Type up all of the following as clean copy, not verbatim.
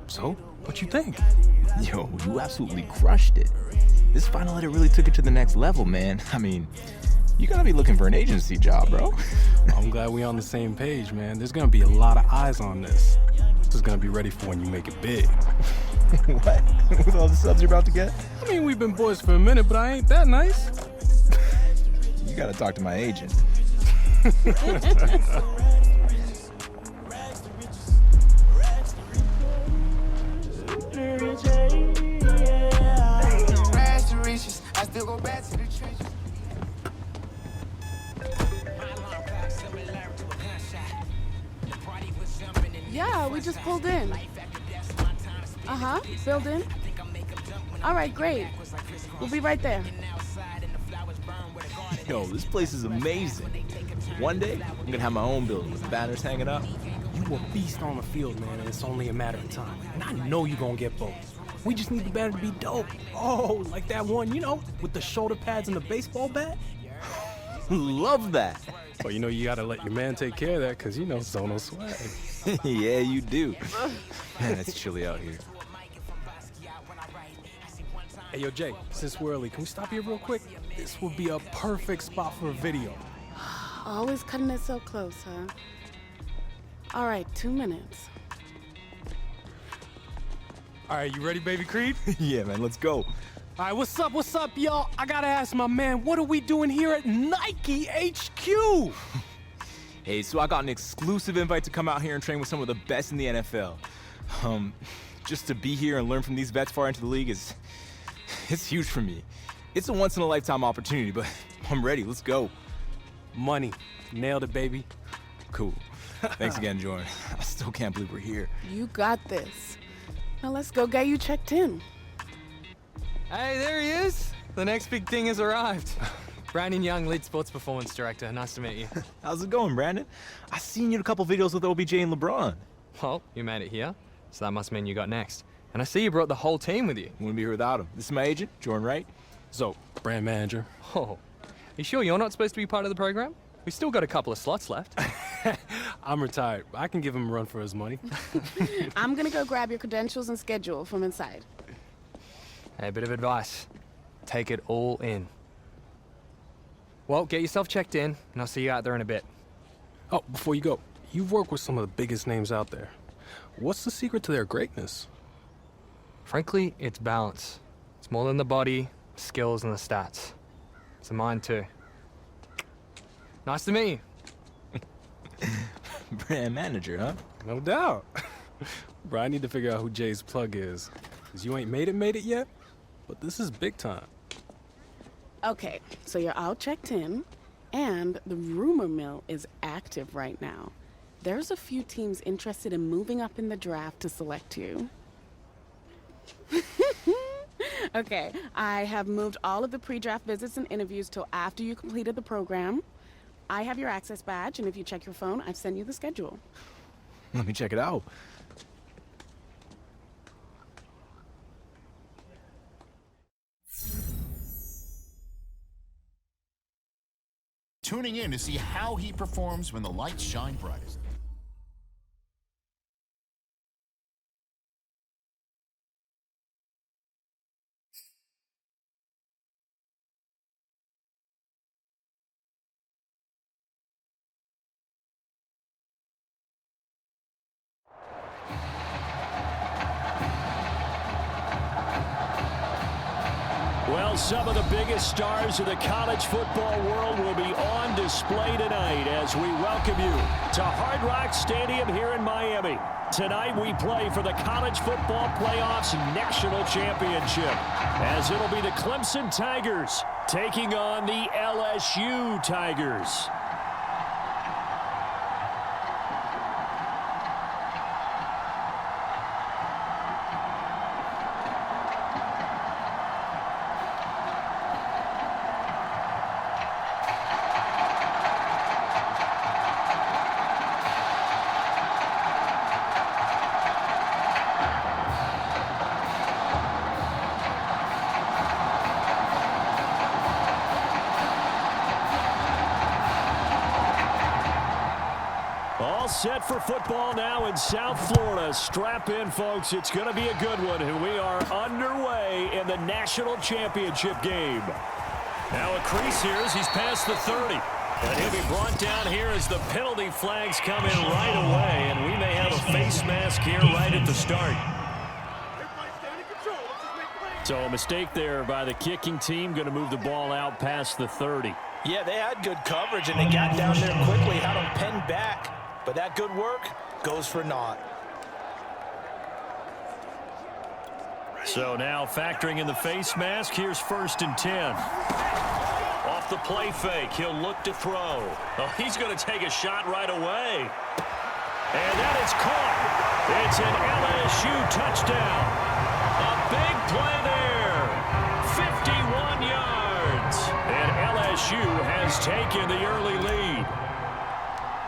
So, what you think? Yo, you absolutely crushed it. This final edit really took it to the next level, man. I mean, you gotta be looking for an agency job, bro. I'm glad we on the same page, man. There's gonna be a lot of eyes on this. This is gonna be ready for when you make it big. What? With all the subs you're about to get? I mean, we've been boys for a minute, but I ain't that nice. You gotta talk to my agent. Yeah, we just pulled in. Filled in. All right, great. We'll be right there. Yo, this place is amazing. One day, I'm gonna have my own building with banners hanging up. You a beast on the field, man, and it's only a matter of time. And I know you're gonna get both. We just need the banner to be dope. Oh, like that one, you know, with the shoulder pads and the baseball bat? Love that. Well, you know, you gotta let your man take care of that, because, you know, Zono swag. Yeah, you do. Man, it's chilly out here. Hey, yo, Jay, since we're early, can we stop here real quick? This would be a perfect spot for a video. Always cutting it so close, huh? All right, 2 minutes. All right, you ready, baby Creed? Yeah, man, let's go. All right, what's up, y'all? I gotta ask my man, what are we doing here at Nike HQ? Hey, so I got an exclusive invite to come out here and train with some of the best in the NFL. Just to be here and learn from these vets far into the league it's huge for me. It's a once-in-a-lifetime opportunity, but I'm ready. Let's go. Money. Nailed it, baby. Cool. Thanks again, Jordan. I still can't believe we're here. You got this. Now let's go get you checked in. Hey, there he is. The next big thing has arrived. Brandon Young, lead sports performance director. Nice to meet you. How's it going, Brandon? I seen you in a couple videos with OBJ and LeBron. Well, you made it here, so that must mean you got next. And I see you brought the whole team with you. Wouldn't be here without him. This is my agent, Jordan Wright. So, brand manager. Oh, you sure you're not supposed to be part of the program? We still got a couple of slots left. I'm retired. I can give him a run for his money. I'm gonna go grab your credentials and schedule from inside. Hey, a bit of advice. Take it all in. Well, get yourself checked in, and I'll see you out there in a bit. Oh, before you go, you've worked with some of the biggest names out there. What's the secret to their greatness? Frankly, it's balance. It's more than the body, skills, and the stats. It's the mind, too. Nice to meet you. Brand manager, huh? No doubt. Bro, I need to figure out who Jay's plug is. Because you ain't made it yet, but this is big time. Okay, so you're all checked in, and the rumor mill is active right now. There's a few teams interested in moving up in the draft to select you. Okay, I have moved all of the pre-draft visits and interviews till after you completed the program. I have your access badge, and if you check your phone, I've sent you the schedule. Let me check it out. Tuning in to see how he performs when the lights shine brightest. Well, some of the biggest stars of the college football world will be on display tonight as we welcome you to Hard Rock Stadium here in Miami. Tonight we play for the College Football Playoffs National Championship, as it'll be the Clemson Tigers taking on the LSU Tigers. set for football now in South Florida. Strap in, folks. It's going to be a good one. We are underway in the national championship game. Now a crease here as he's past the 30. And he'll be brought down here as the penalty flags come in right away. And we may have a face mask here right at the start. So a mistake there by the kicking team. Going to move the ball out past the 30. Yeah, they had good coverage, and they got down there quickly, had them pinned back. But that good work goes for naught. So now factoring in the face mask, here's 1st and 10. Off the play fake, he'll look to throw. Oh, he's going to take a shot right away. And that is caught. It's an LSU touchdown. A big play there. 51 yards. And LSU has taken the early lead.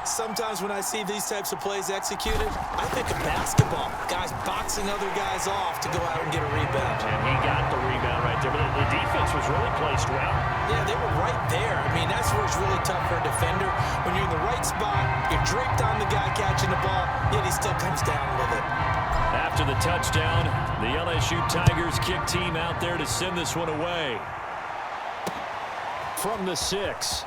Sometimes when I see these types of plays executed, I think of basketball. Guys boxing other guys off to go out and get a rebound. And he got the rebound right there, but the defense was really placed well. Yeah, they were right there. I mean, that's where it's really tough for a defender. When you're in the right spot, you're draped on the guy catching the ball, yet he still comes down with it. After the touchdown, the LSU Tigers kick team out there to send this one away. From the 6.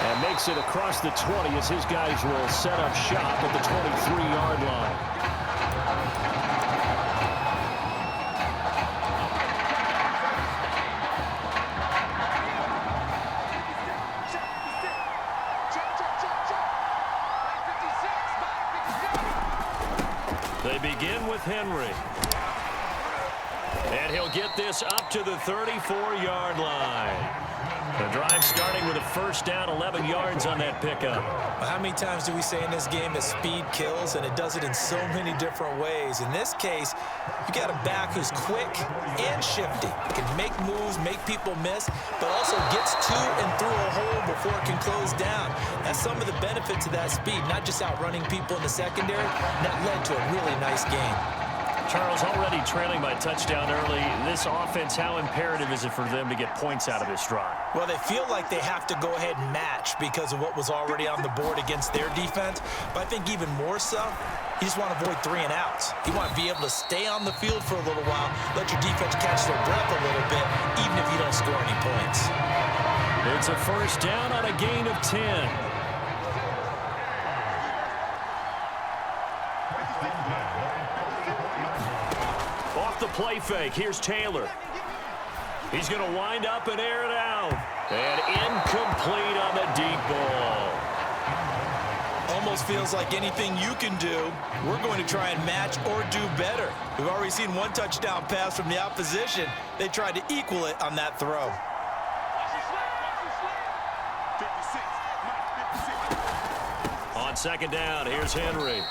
And makes it across the 20 as his guys will set up shop at the 23-yard line. They begin with Henry. And he'll get this up to the 34-yard line. The drive starting with a 1st down, 11 yards on that pickup. Well, how many times do we say in this game that speed kills, and it does it in so many different ways? In this case, you got a back who's quick and shifty. Can make moves, make people miss, but also gets to and through a hole before it can close down. That's some of the benefits of that speed, not just outrunning people in the secondary. That led to a really nice game. Charles, already trailing by touchdown early. This offense, how imperative is it for them to get points out of this drive? Well, they feel like they have to go ahead and match because of what was already on the board against their defense. But I think even more so, you just want to avoid 3 and outs. You want to be able to stay on the field for a little while, let your defense catch their breath a little bit, even if you don't score any points. It's a 1st down on a gain of 10. The play fake. Here's Taylor. He's going to wind up and air it out. And incomplete on the deep ball. Almost feels like anything you can do, we're going to try and match or do better. We've already seen one touchdown pass from the opposition. They tried to equal it on that throw. On 2nd down, here's Henry.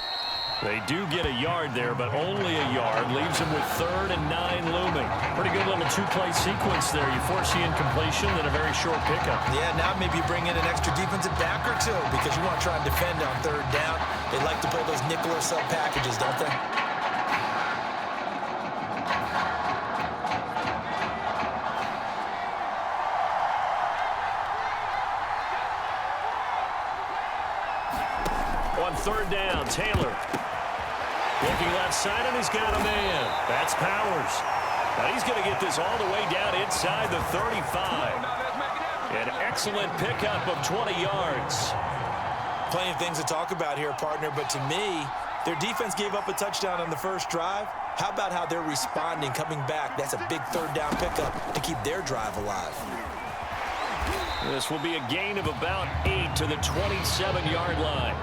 They do get a yard there, but only a yard. Leaves them with 3rd and 9 looming. Pretty good little 2-play sequence there. You force the incompletion and a very short pickup. Yeah, now maybe you bring in an extra defensive back or 2 because you want to try and defend on 3rd down. They like to play those nickel or sub packages, don't they? On 3rd down, Taylor. Looking left side, and he's got a man. That's Powers. Now he's going to get this all the way down inside the 35. An excellent pickup of 20 yards. Plenty of things to talk about here, partner, but to me, their defense gave up a touchdown on the first drive. How about how they're responding, coming back? That's a big 3rd down pickup to keep their drive alive. This will be a gain of about 8 to the 27-yard line.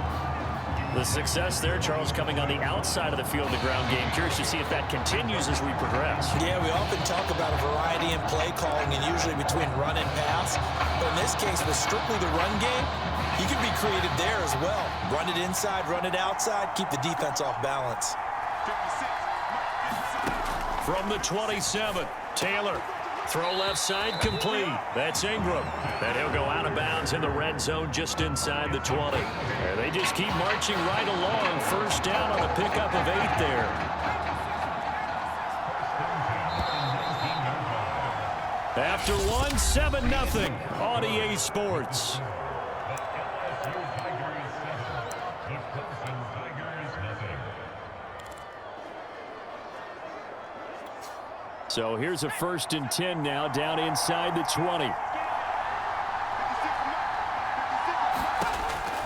The success there, Charles, coming on the outside of the field, the ground game. Curious to see if that continues as we progress. Yeah, we often talk about a variety in play calling and usually between run and pass. But in this case, with strictly the run game, you can be creative there as well. Run it inside, run it outside, keep the defense off balance. From the 27, Taylor. Throw left side complete. That's Ingram. And he'll go out of bounds in the red zone just inside the 20. And they just keep marching right along. 1st down on a pickup of 8 there. After one, 7-0 on EA Sports. So here's a 1st and 10 now, down inside the 20.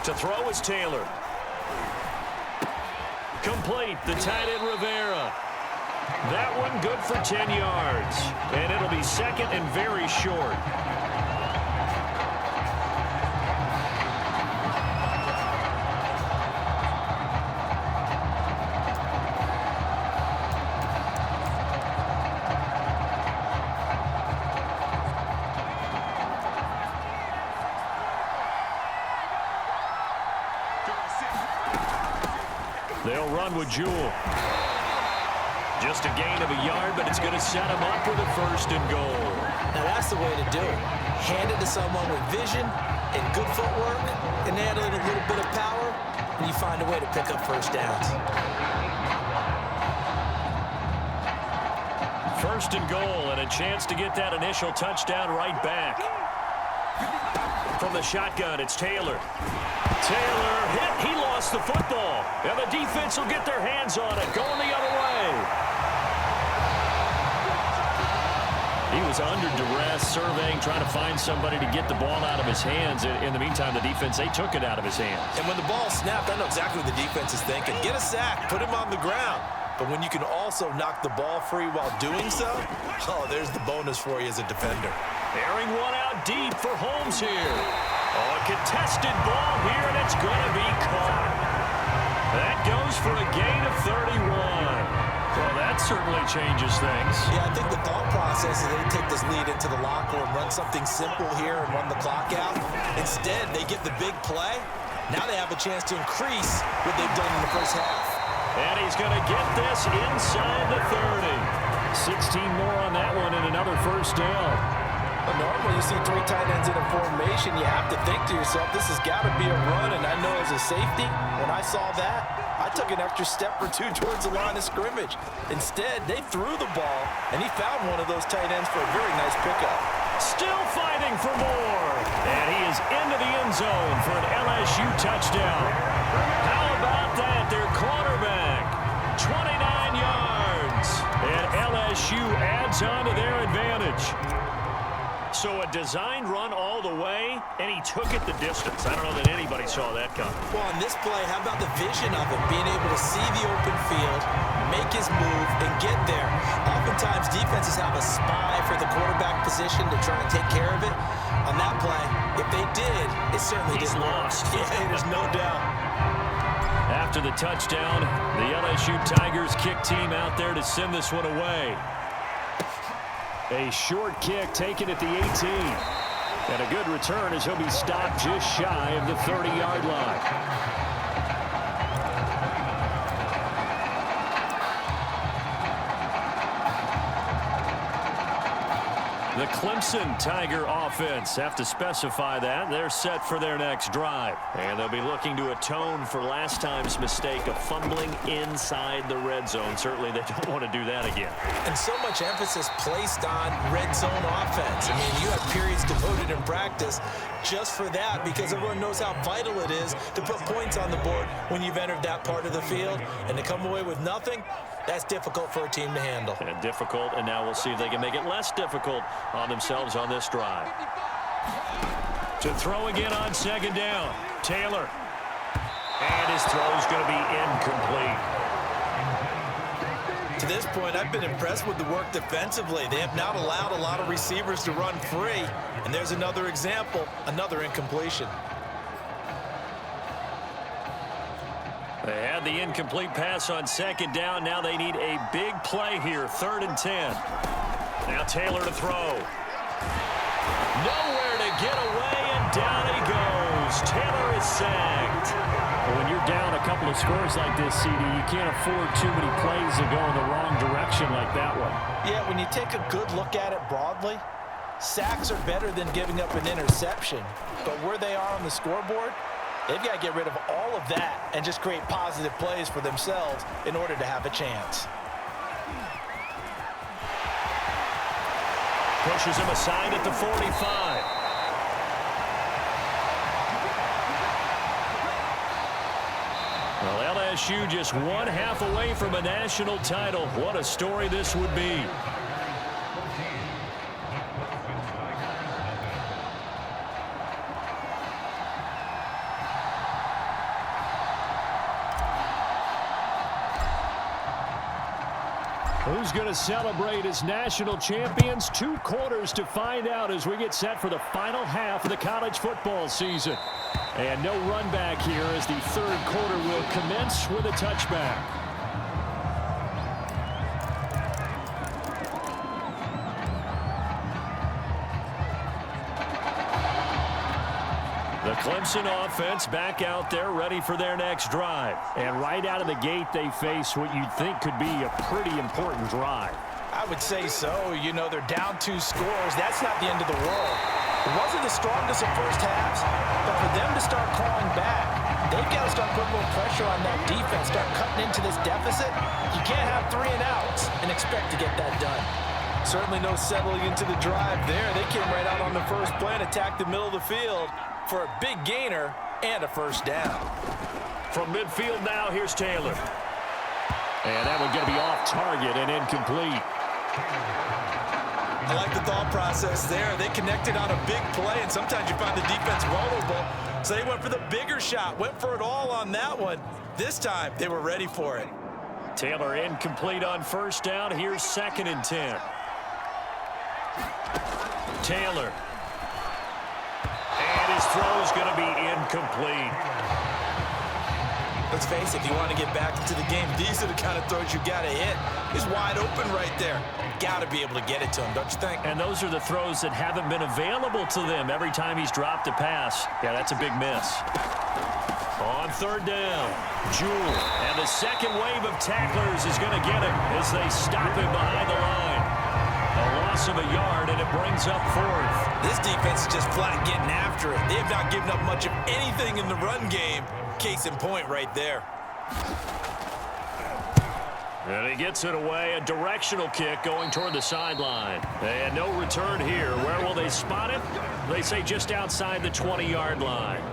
To throw is Taylor. Complete, the tight end Rivera. That one good for 10 yards. And it'll be 2nd and very short. They'll run with Jewell. Just a gain of a yard, but it's going to set him up with a 1st and goal. Now that's the way to do it. Hand it to someone with vision and good footwork and handling a little bit of power, and you find a way to pick up 1st downs. 1st and goal, and a chance to get that initial touchdown right back. From the shotgun, it's Taylor. Taylor hit. He lost the football. And the defense will get their hands on it. Going the other way. He was under duress, surveying, trying to find somebody to get the ball out of his hands. In the meantime, the defense, they took it out of his hands. And when the ball snapped, I know exactly what the defense is thinking. Get a sack. Put him on the ground. But when you can also knock the ball free while doing so, oh, there's the bonus for you as a defender. Airing one out deep for Holmes here. Oh, a contested ball here, and it's going to be caught. That goes for a gain of 31. Well, that certainly changes things. Yeah, I think the thought process is they take this lead into the locker room, run something simple here, and run the clock out. Instead, they get the big play. Now they have a chance to increase what they've done in the first half. And he's going to get this inside the 30. 16 more on that one and another 1st down. But normally you see 3 tight ends in a formation, you have to think to yourself, this has got to be a run, and I know as a safety, when I saw that, I took an extra step or 2 towards the line of scrimmage. Instead, they threw the ball, and he found one of those tight ends for a very nice pickup. Still fighting for more. And he is into the end zone for an LSU touchdown. How about that? Their quarterback, 29 yards. And LSU adds on to their advantage. So a designed run all the way, and he took it the distance. I don't know that anybody saw that coming. Well, on this play, how about the vision of him, being able to see the open field, make his move, and get there. Oftentimes, defenses have a spy for the quarterback position to try and take care of it. On that play, if they did, it certainly didn't work. Yeah, there's no doubt. After the touchdown, the LSU Tigers kick team out there to send this one away. A short kick taken at the 18. And a good return as he'll be stopped just shy of the 30-yard line. The Clemson Tiger offense, have to specify that. They're set for their next drive. And they'll be looking to atone for last time's mistake of fumbling inside the red zone. Certainly they don't want to do that again. And so much emphasis placed on red zone offense. I mean, you have periods devoted in practice just for that because everyone knows how vital it is to put points on the board when you've entered that part of the field. And to come away with nothing, that's difficult for a team to handle. And difficult, and now we'll see if they can make it less difficult on themselves on this drive. To throw again on 2nd down, Taylor. And his throw is going to be incomplete. To this point, I've been impressed with the work defensively. They have not allowed a lot of receivers to run free. And there's another example, another incompletion. They had the incomplete pass on 2nd down. Now they need a big play here, 3rd and 10. Now Taylor to throw. Nowhere to get away, and down he goes. Taylor is sacked. Well, when you're down a couple of scores like this, CD, you can't afford too many plays to go in the wrong direction like that one. Yeah, when you take a good look at it broadly, sacks are better than giving up an interception. But where they are on the scoreboard, they've got to get rid of all of that and just create positive plays for themselves in order to have a chance. Pushes him aside at the 45. Well, LSU just one half away from a national title. What a story this would be. Who's going to celebrate as national champions? 2 quarters to find out as we get set for the final half of the college football season. And no run back here as the 3rd quarter will commence with a touchback. The Clemson offense back out there ready for their next drive. And right out of the gate, they face what you'd think could be a pretty important drive. I would say so. You know, they're down 2 scores. That's not the end of the world. It wasn't the strongest of first halves, but for them to start clawing back, they've got to start putting more pressure on that defense, start cutting into this deficit. You can't have 3 and outs and expect to get that done. Certainly no settling into the drive there. They came right out on the first play and attacked the middle of the field for a big gainer and a first down. From midfield now, here's Taylor. And that one's going to be off target and incomplete. I like the thought process there. They connected on a big play, and sometimes you find the defense vulnerable. So they went for the bigger shot, went for it all on that one. This time, they were ready for it. Taylor incomplete on first down. Here's 2nd and 10. Taylor. And his throw's going to be incomplete. Let's face it, if you want to get back into the game, these are the kind of throws you got to hit. He's wide open right there. Got to be able to get it to him, don't you think? And those are the throws that haven't been available to them every time he's dropped a pass. Yeah, that's a big miss. On 3rd down, Jewell. And the second wave of tacklers is going to get him as they stop him behind the line. A loss of a yard, and it brings up 4th. This defense is just flat getting after it. They have not given up much of anything in the run game. Case in point right there. And he gets it away. A directional kick going toward the sideline. And no return here. Where will they spot it? They say just outside the 20-yard line.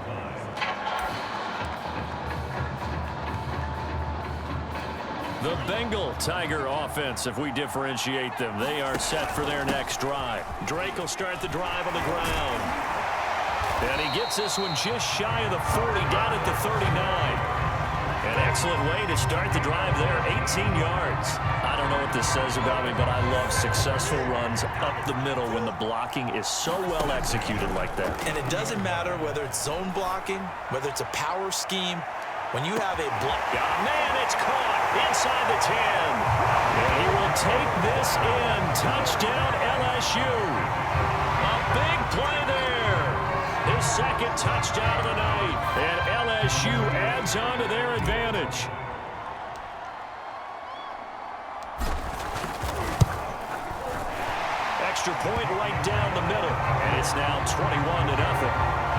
The Bengal Tiger offense, if we differentiate them, they are set for their next drive. Drake will start the drive on the ground. And he gets this one just shy of the 40, down at the 39. An excellent way to start the drive there, 18 yards. I don't know what this says about me, but I love successful runs up the middle when the blocking is so well executed like that. And it doesn't matter whether it's zone blocking, whether it's a power scheme. When you have a block. Oh, man, it's caught inside the 10. And he will take this in. Touchdown, LSU. A big play there. His 2nd touchdown of the night. And LSU adds on to their advantage. Extra point right down the middle. And it's now 21-0.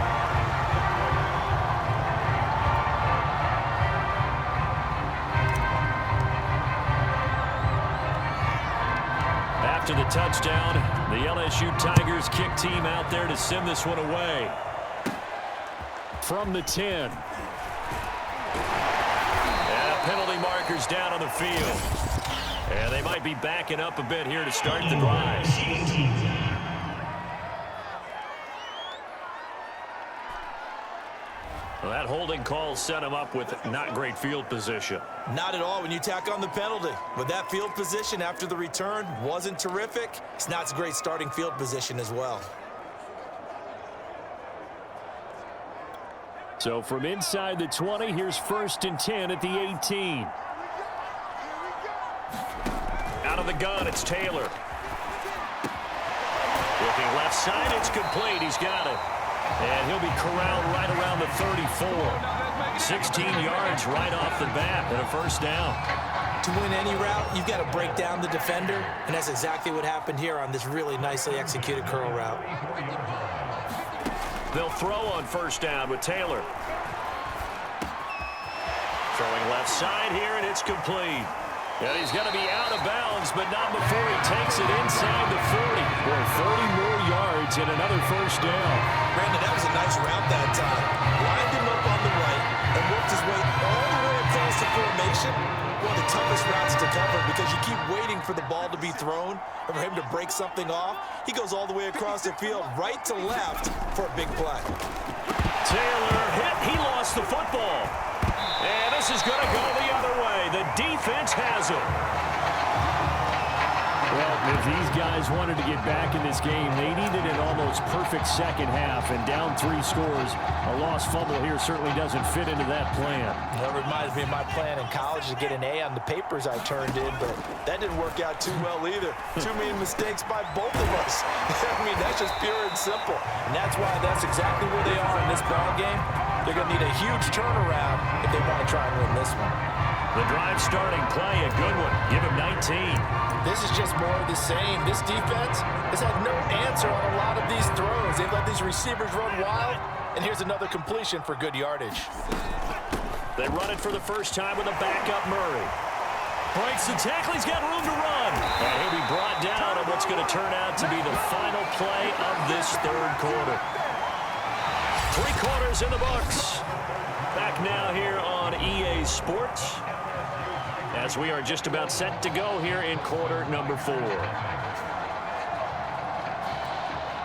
After the touchdown, the LSU Tigers kick team out there to send this one away. From the 10. And penalty markers down on the field. And they might be backing up a bit here to start the drive. Well, that holding call set him up with not great field position. Not at all when you tack on the penalty. With that field position after the return wasn't terrific. It's not a great starting field position as well. So from inside the 20, here's 1st and 10 at the 18. Out of the gun, it's Taylor. Looking left side, it's complete. He's got it. And he'll be corralled right around the 34. 16 yards right off the bat and a first down. To win any route, you've got to break down the defender, and that's exactly what happened here on this really nicely executed curl route. They'll throw on first down with Taylor. Throwing left side here, and it's complete. And he's going to be out of bounds, but not before he takes it inside the 40. Boy, 40 more yards and another first down. Brandon, that was a nice route that time. Lined him up on the right and worked his way all the way across the formation. One of the toughest routes to cover because you keep waiting for the ball to be thrown or for him to break something off. He goes all the way across the field, right to left for a big play. Taylor hit. He lost the football. And this is going to go the other way. The defense has it. Well, if these guys wanted to get back in this game, they needed an almost perfect second half, and down 3 scores, a lost fumble here certainly doesn't fit into that plan. That reminds me of my plan in college to get an A on the papers I turned in, but that didn't work out too well either. Too many mistakes by both of us. I mean, that's just pure and simple. And that's why that's exactly where they are in this ball game. They're going to need a huge turnaround if they want to try and win this one. The drive starting play, a good one. Give him 19. This is just more of the same. This defense has had no answer on a lot of these throws. They've let these receivers run wild, and here's another completion for good yardage. They run it for the first time with a backup Murray. Breaks the tackle, he's got room to run. And he'll be brought down on what's going to turn out to be the final play of this third quarter. 3 quarters in the books. Back now here on EA Sports, as we are just about set to go here in quarter number 4.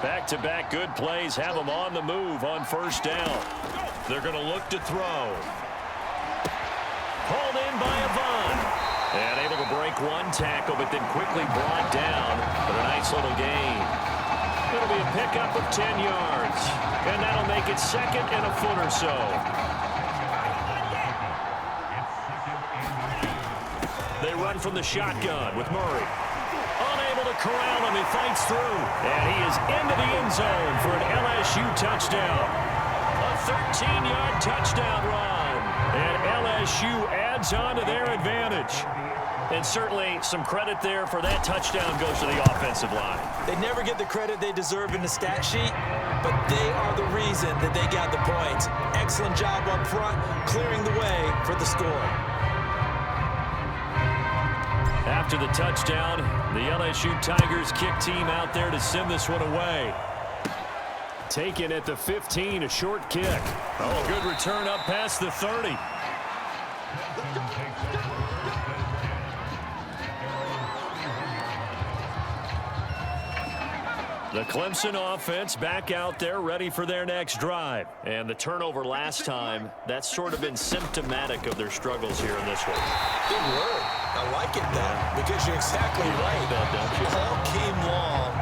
Back-to-back good plays have them on the move on first down. They're going to look to throw. Pulled in by Yvonne. And able to break 1 tackle, but then quickly brought down for a nice little gain. It'll be a pickup of 10 yards. And that'll make it second and a foot or so. They run from the shotgun with Murray. Unable to corral him, he fights through. And he is into the end zone for an LSU touchdown. A 13-yard touchdown run. And LSU adds on to their advantage. And certainly some credit there for that touchdown goes to the offensive line. They never get the credit they deserve in the stat sheet, but they are the reason that they got the points. Excellent job up front, clearing the way for the score. After the touchdown, the LSU Tigers kick team out there to send this one away. Taken at the 15, a short kick. Oh, good return up past the 30. The Clemson offense back out there ready for their next drive. And the turnover last time, that's sort of been symptomatic of their struggles here in this one. Good word. I like it, though, because you're exactly right. All game long,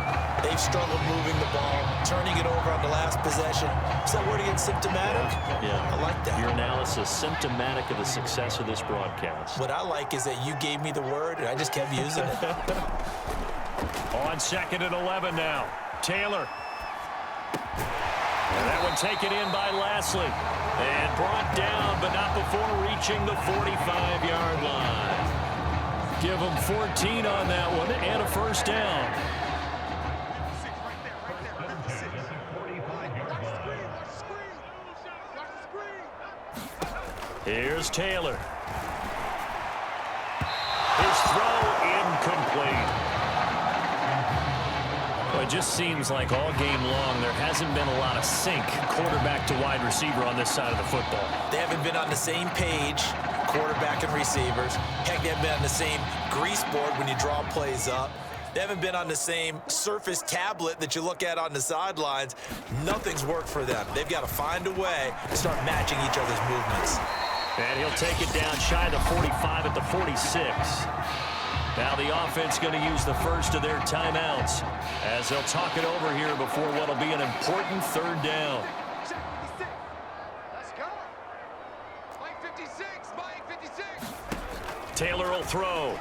they've struggled moving the ball, turning it over on the last possession. Is that word again, symptomatic? Yeah. I like that. Your analysis, symptomatic of the success of this broadcast. What I like is that you gave me the word, and I just kept using it. On 2nd and 11 now. Taylor. And that one taken in by Lashley. And brought down, but not before reaching the 45-yard line. Give them 14 on that one and a first down. Here's Taylor. His throw incomplete. Well, it just seems like all game long there hasn't been a lot of sync quarterback to wide receiver on this side of the football. They haven't been on the same page, quarterback and receivers. Heck, they haven't been on the same grease board when you draw plays up. They haven't been on the same Surface tablet that you look at on the sidelines. Nothing's worked for them. They've got to find a way to start matching each other's movements. And he'll take it down shy of the 45 at the 46. Now the offense going to use the first of their timeouts as they'll talk it over here before what'll be an important third down. Let's go. Mike 56, Mike 56. Taylor will throw.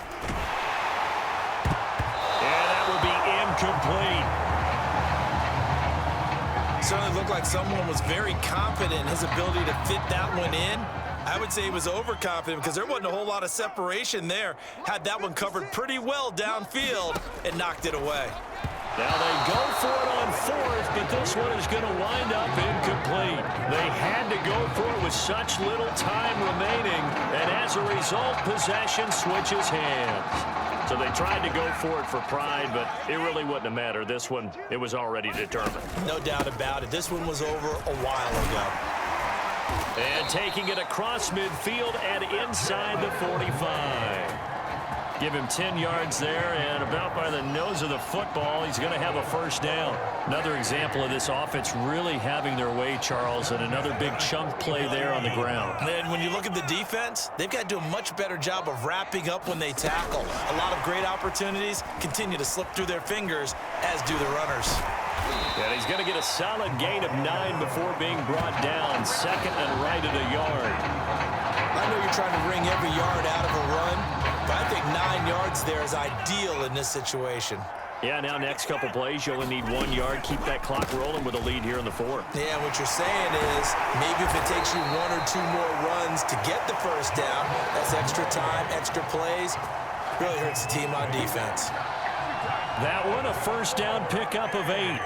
And that will be incomplete. Certainly looked like someone was very confident in his ability to fit that one in. I would say he was overconfident because there wasn't a whole lot of separation there. Had that one covered pretty well downfield and knocked it away. Now they go for it on 4th, but this one is going to wind up incomplete. They had to go for it with such little time remaining, and as a result, possession switches hands. So they tried to go for it for pride, but it really wouldn't have mattered. This one, it was already determined. No doubt about it. This one was over a while ago. And taking it across midfield and inside the 45. Give him 10 yards there, and about by the nose of the football, he's going to have a first down. Another example of this offense really having their way, Charles, and another big chunk play there on the ground. And when you look at the defense, they've got to do a much better job of wrapping up when they tackle. A lot of great opportunities continue to slip through their fingers, as do the runners. And he's going to get a solid gain of 9 before being brought down. Second and right at a yard. I know you're trying to wring every yard out of a run, but I think 9 yards there is ideal in this situation. Yeah, now next couple plays, you only need 1 yard. Keep that clock rolling with a lead here in the fourth. Yeah, what you're saying is maybe if it takes you 1 or 2 more runs to get the first down, that's extra time, extra plays. Really hurts the team on defense. That one, a first down pickup of 8.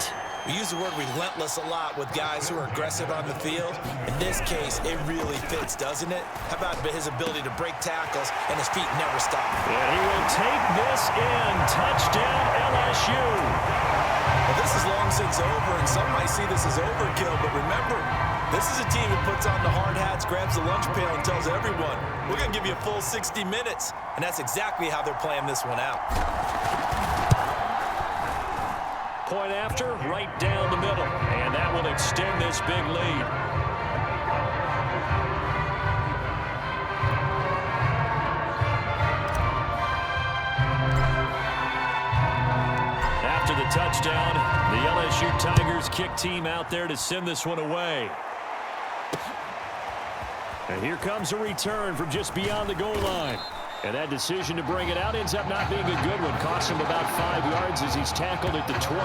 We use the word relentless a lot with guys who are aggressive on the field. In this case, it really fits, doesn't it? How about his ability to break tackles and his feet never stop? And he will take this in. Touchdown, LSU. Well, this is long since over, and some might see this as overkill, but remember, this is a team that puts on the hard hats, grabs the lunch pail, and tells everyone, we're going to give you a full 60 minutes. And that's exactly how they're playing this one out. Point after, right down the middle. And that will extend this big lead. After the touchdown, the LSU Tigers kick team out there to send this one away. And here comes a return from just beyond the goal line. And that decision to bring it out ends up not being a good one. Costs him about 5 yards as he's tackled at the 20.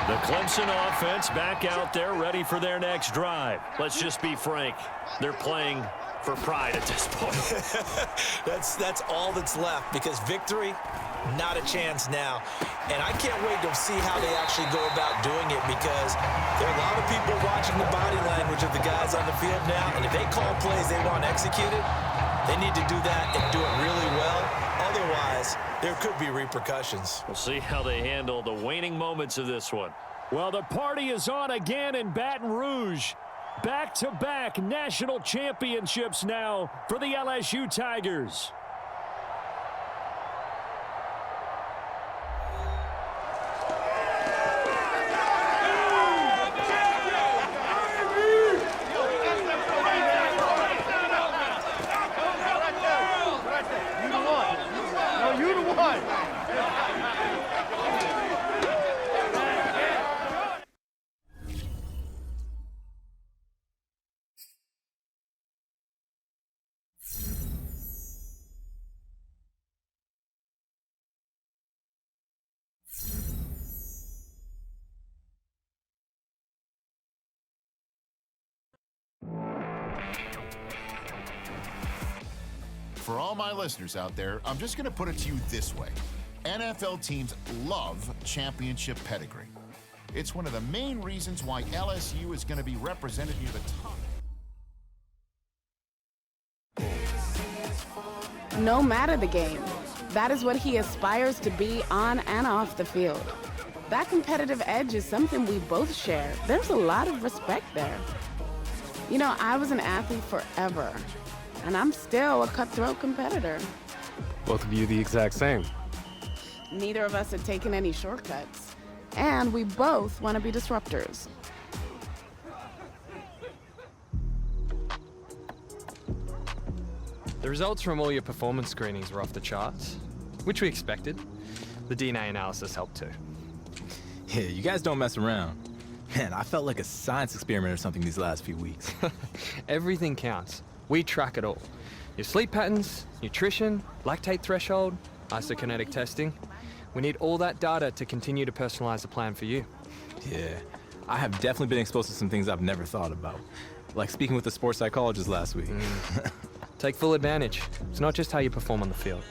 The Clemson offense back out there ready for their next drive. Let's just be frank. They're playing for pride at this point. That's all that's left, because victory, not a chance now. And I can't wait to see how they actually go about doing it, because there are a lot of people watching the body language of the guys on the field now, and if they call plays they want executed, they need to do that and do it really well. Otherwise, there could be repercussions. We'll see how they handle the waning moments of this one. Well, the party is on again in Baton Rouge. Back-to-back national championships now for the LSU Tigers. For all my listeners out there, I'm just going to put it to you this way. NFL teams love championship pedigree. It's one of the main reasons why LSU is going to be represented near the top. No matter the game, that is what he aspires to be on and off the field. That competitive edge is something we both share. There's a lot of respect there. You know, I was an athlete forever, and I'm still a cutthroat competitor. Both of you the exact same. Neither of us had taken any shortcuts, and we both want to be disruptors. The results from all your performance screenings were off the charts, which we expected. The DNA analysis helped too. Yeah, you guys don't mess around. Man, I felt like a science experiment or something these last few weeks. Everything counts. We track it all. Your sleep patterns, nutrition, lactate threshold, isokinetic testing. We need all that data to continue to personalize the plan for you. Yeah, I have definitely been exposed to some things I've never thought about. Like speaking with the sports psychologist last week. Take full advantage. It's not just how you perform on the field.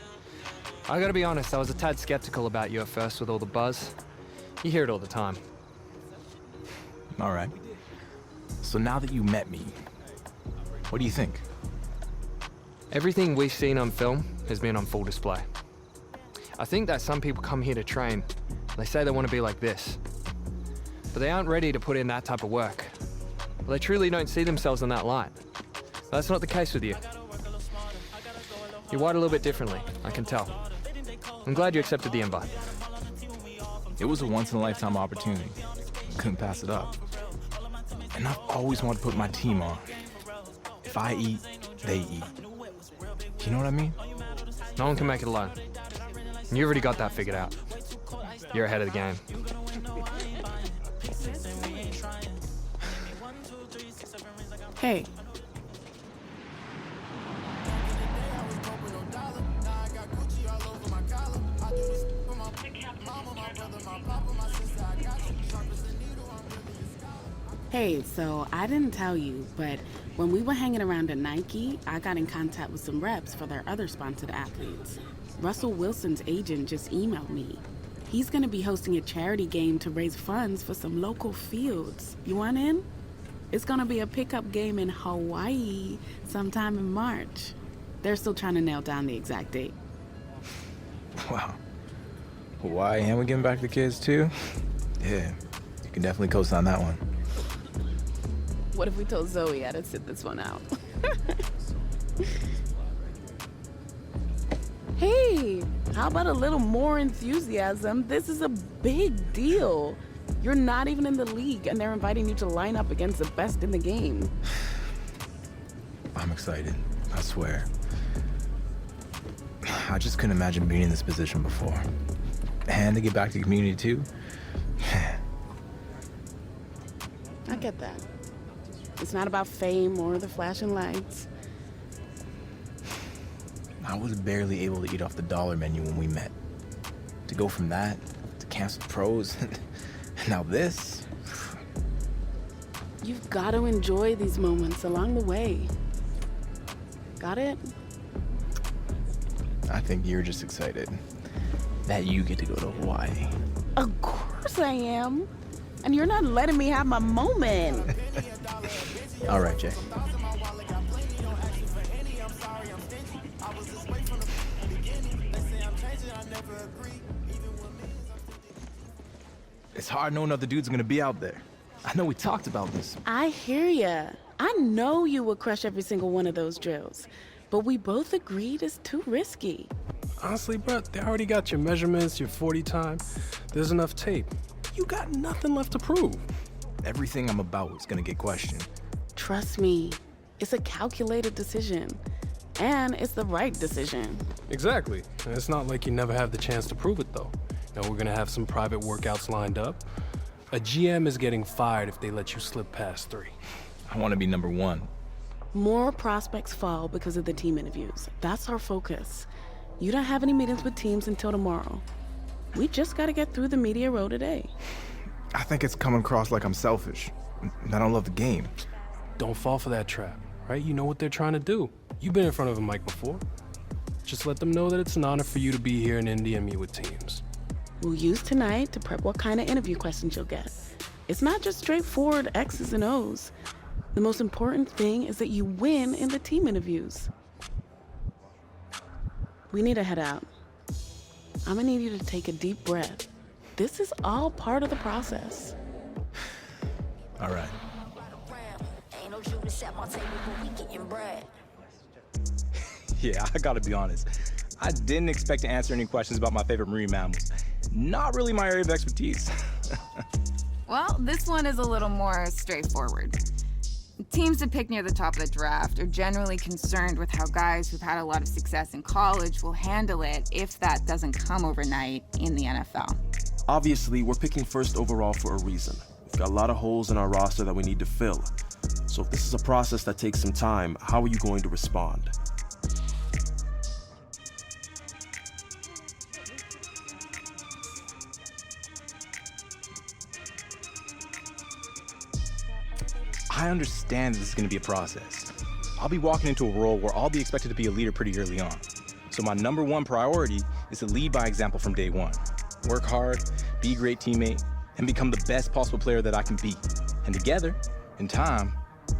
I gotta be honest, I was a tad skeptical about you at first with all the buzz. You hear it all the time. All right. So now that you met me, what do you think? Everything we've seen on film has been on full display. I think that some people come here to train. They say they want to be like this. But they aren't ready to put in that type of work. Well, they truly don't see themselves in that light. That's not the case with you. You're wired a little bit differently, I can tell. I'm glad you accepted the invite. It was a once-in-a-lifetime opportunity. Couldn't pass it up. And I've always wanted to put my team on. If I eat, they eat. You know what I mean? No one can make it alone. And you already got that figured out. You're ahead of the game. Hey. Hey, so I didn't tell you, but when we were hanging around at Nike, I got in contact with some reps for their other sponsored athletes. Russell Wilson's agent just emailed me. He's gonna be hosting a charity game to raise funds for some local fields. You want in? It's gonna be a pickup game in Hawaii sometime in March. They're still trying to nail down the exact date. Wow. Hawaii, and we're giving back to the kids too? Yeah, you can definitely co-sign that one. What if we told Zoe how to sit this one out? Hey, how about a little more enthusiasm? This is a big deal. You're not even in the league, and they're inviting you to line up against the best in the game. I'm excited, I swear. I just couldn't imagine being in this position before. And to get back to the community too. I get that. It's not about fame or the flashing lights. I was barely able to eat off the dollar menu when we met. To go from that to canceled pros, and now this. You've got to enjoy these moments along the way. Got it? I think you're just excited that you get to go to Hawaii. Of course I am. And you're not letting me have my moment. All right, Jay. It's hard knowing other dudes are gonna be out there. I know we talked about this. I hear ya. I know you would crush every single one of those drills, but we both agreed it's too risky. Honestly, bro, they already got your measurements, your 40 time. There's enough tape. You got nothing left to prove. Everything I'm about is gonna get questioned. Trust me, it's a calculated decision. And it's the right decision. Exactly. And it's not like you never have the chance to prove it, though. You know, we're gonna have some private workouts lined up. A GM is getting fired if they let you slip past 3. I wanna be number 1. More prospects fall because of the team interviews. That's our focus. You don't have any meetings with teams until tomorrow. We just gotta get through the media row today. I think it's coming across like I'm selfish. I don't love the game. Don't fall for that trap, right? You know what they're trying to do. You've been in front of a mic before. Just let them know that it's an honor for you to be here in Indy and meet with teams. We'll use tonight to prep what kind of interview questions you'll get. It's not just straightforward X's and O's. The most important thing is that you win in the team interviews. We need to head out. I'm gonna need you to take a deep breath. This is all part of the process. All right. Yeah, I gotta be honest. I didn't expect to answer any questions about my favorite marine mammals. Not really my area of expertise. Well, this one is a little more straightforward. Teams that pick near the top of the draft are generally concerned with how guys who've had a lot of success in college will handle it if that doesn't come overnight in the NFL. Obviously, we're picking first overall for a reason. We've got a lot of holes in our roster that we need to fill. So if this is a process that takes some time, how are you going to respond? I understand this is gonna be a process. I'll be walking into a role where I'll be expected to be a leader pretty early on. So my number 1 priority is to lead by example from day 1. Work hard, be a great teammate, and become the best possible player that I can be. And together, in time,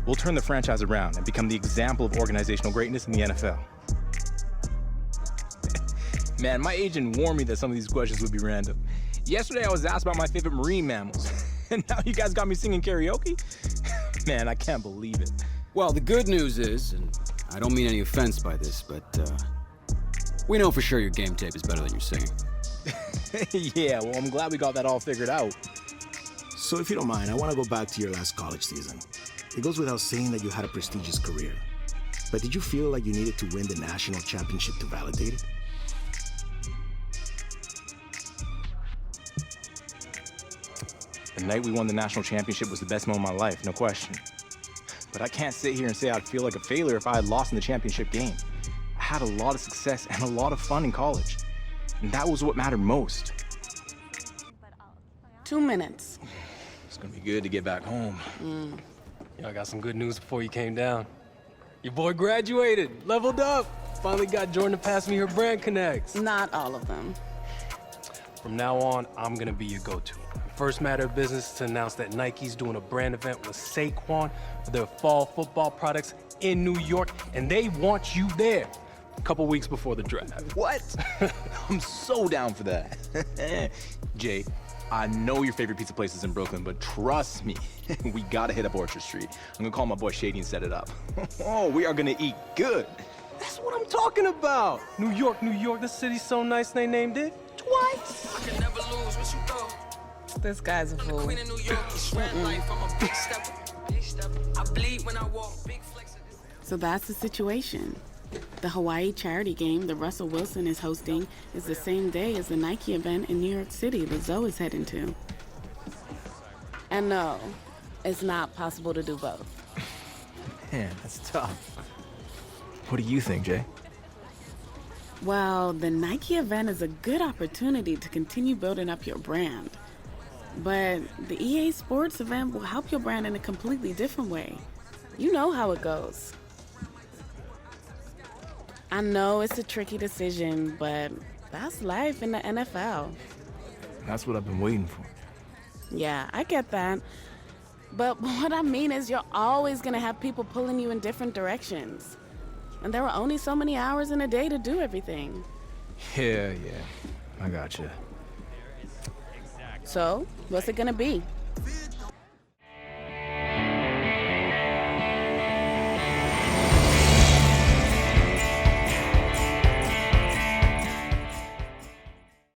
we'll turn the franchise around and become the example of organizational greatness in the NFL. Man, my agent warned me that some of these questions would be random. Yesterday I was asked about my favorite marine mammals, and now you guys got me singing karaoke? Man, I can't believe it. Well, the good news is, and I don't mean any offense by this, but We know for sure your game tape is better than your singing. Yeah, well, I'm glad we got that all figured out. So if you don't mind, I want to go back to your last college season. It goes without saying that you had a prestigious career. But did you feel like you needed to win the national championship to validate it? The night we won the national championship was the best moment of my life, no question. But I can't sit here and say I'd feel like a failure if I had lost in the championship game. I had a lot of success and a lot of fun in college. And that was what mattered most. 2 minutes. It's gonna be good to get back home. Yo, I got some good news before you came down. Your boy graduated, leveled up. Finally got Jordan to pass me her brand connects. Not all of them. From now on, I'm gonna be your go-to. First matter of business is to announce that Nike's doing a brand event with Saquon for their fall football products in New York, and they want you there a couple weeks before the draft. What? I'm so down for that. Jay, I know your favorite pizza place is in Brooklyn, but trust me, we gotta hit up Orchard Street. I'm gonna call my boy Shady and set it up. Oh, we are gonna eat good. That's what I'm talking about. New York, New York, the city's so nice they named it twice. I can never lose once you go. This guy's a fool. Queen of New York, you life, I'm a big stepper. I bleed when I walk, big flex. So that's the situation. The Hawaii charity game that Russell Wilson is hosting is the same day as the Nike event in New York City that Zoe is heading to. And no, it's not possible to do both. Man, that's tough. What do you think, Jay? Well, the Nike event is a good opportunity to continue building up your brand. But the EA Sports event will help your brand in a completely different way. You know how it goes. I know it's a tricky decision, but that's life in the NFL. That's what I've been waiting for. Yeah, I get that. But what I mean is you're always gonna have people pulling you in different directions. And there are only so many hours in a day to do everything. Yeah, I gotcha. So, what's it gonna be?